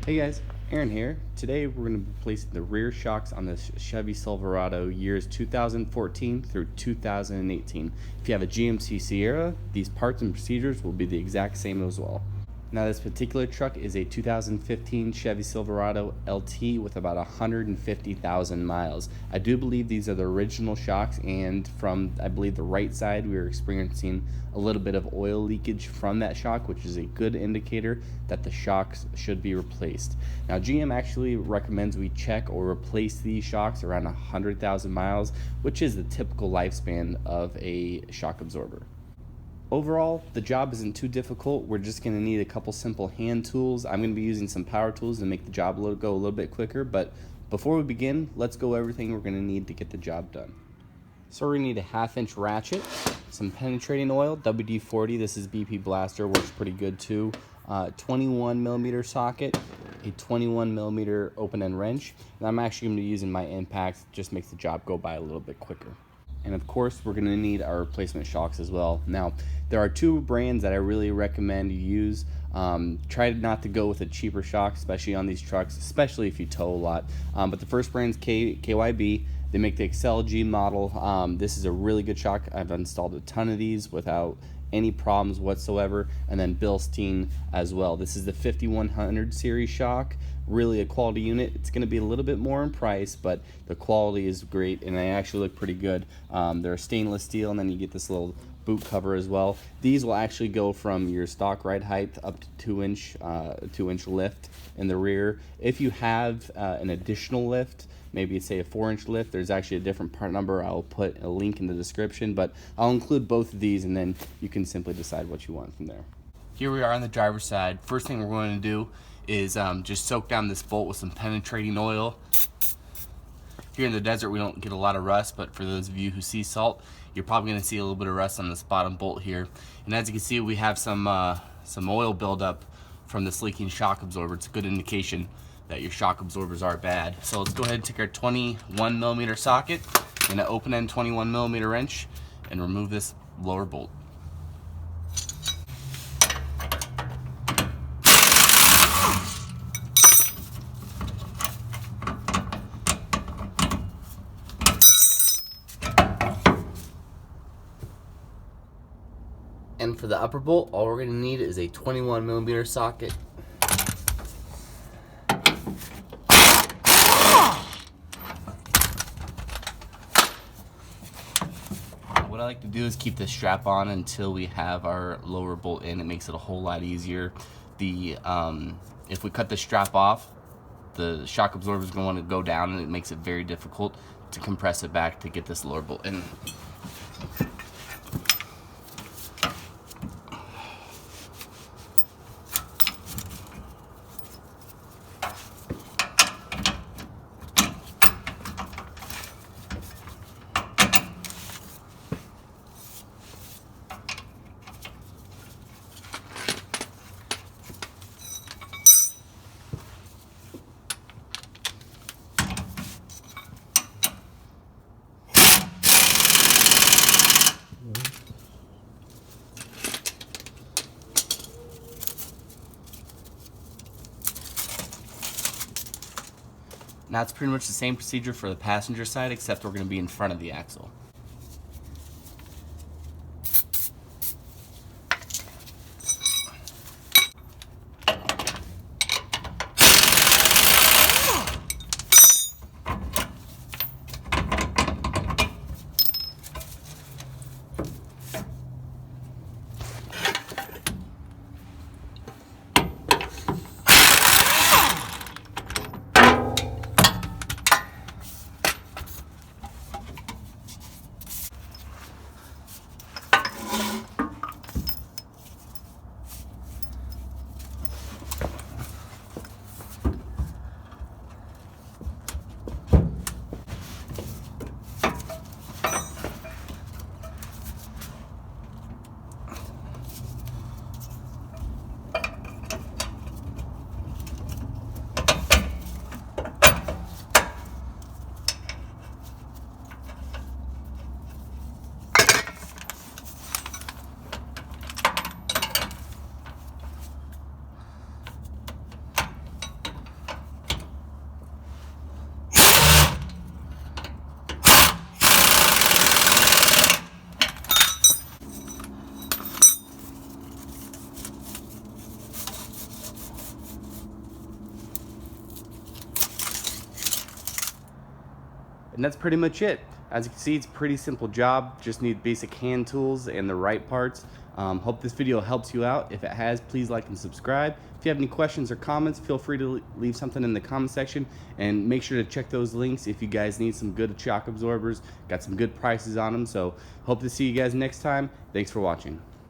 Hey guys, Aaron here. Today we're going to be placing the rear shocks on this Chevy Silverado years 2014 through 2018. If you have a GMC Sierra, these parts and procedures will be the exact same as well. Now this particular truck is a 2015 Chevy Silverado LT with about 150,000 miles. I do believe these are the original shocks, and from I believe the right side we were experiencing a little bit of oil leakage from that shock, which is a good indicator that the shocks should be replaced. Now GM actually recommends we check or replace these shocks around 100,000 miles, which is the typical lifespan of a shock absorber. Overall, the job isn't too difficult. We're just going to need a couple simple hand tools. I'm going to be using some power tools to make the job go a little bit quicker, but before we begin, let's go everything we're going to need to get the job done. So we're going to need a 1/2-inch ratchet, some penetrating oil, WD-40, this is BP Blaster, works pretty good too, 21mm socket, a 21mm open-end wrench, and I'm actually going to be using my impact, just makes the job go by a little bit quicker. And of course, we're going to need our replacement shocks as well. Now, there are two brands that I really recommend you use. Try not to go with a cheaper shock, especially on these trucks, especially if you tow a lot. But the first brand is KYB. They make the XLG model. This is a really good shock. I've installed a ton of these without any problems whatsoever. And then BILSTEIN as well. This is the 5100 series shock. Really a quality unit. It's going to be a little bit more in price, but the quality is great and they actually look pretty good. They're stainless steel, and then you get this little boot cover as well. These will actually go from your stock ride height up to 2-inch lift in the rear. If you have an additional lift, maybe say a 4-inch lift, there's actually a different part number. I'll put a link in the description, but I'll include both of these and then you can simply decide what you want from there. Here we are on the driver's side. First thing we're going to do is just soak down this bolt with some penetrating oil. Here in the desert we don't get a lot of rust, but for those of you who see salt, you're probably going to see a little bit of rust on this bottom bolt here. And as you can see, we have some oil buildup from this leaking shock absorber. It's a good indication that your shock absorbers are bad. So let's go ahead and take our 21mm socket and an open-end 21mm wrench and remove this lower bolt. And for the upper bolt, all we're going to need is a 21mm socket. What I like to do is keep this strap on until we have our lower bolt in. It makes it a whole lot easier. If we cut the strap off, the shock absorber is going to go down, and it makes it very difficult to compress it back to get this lower bolt in. Now it's pretty much the same procedure for the passenger side, except we're going to be in front of the axle. And that's pretty much it. As you can see, it's a pretty simple job. Just need basic hand tools and the right parts. Hope this video helps you out. If it has, please like and subscribe. If you have any questions or comments, feel free to leave something in the comment section, and make sure to check those links if you guys need some good shock absorbers. Got some good prices on them. So hope to see you guys next time. Thanks for watching.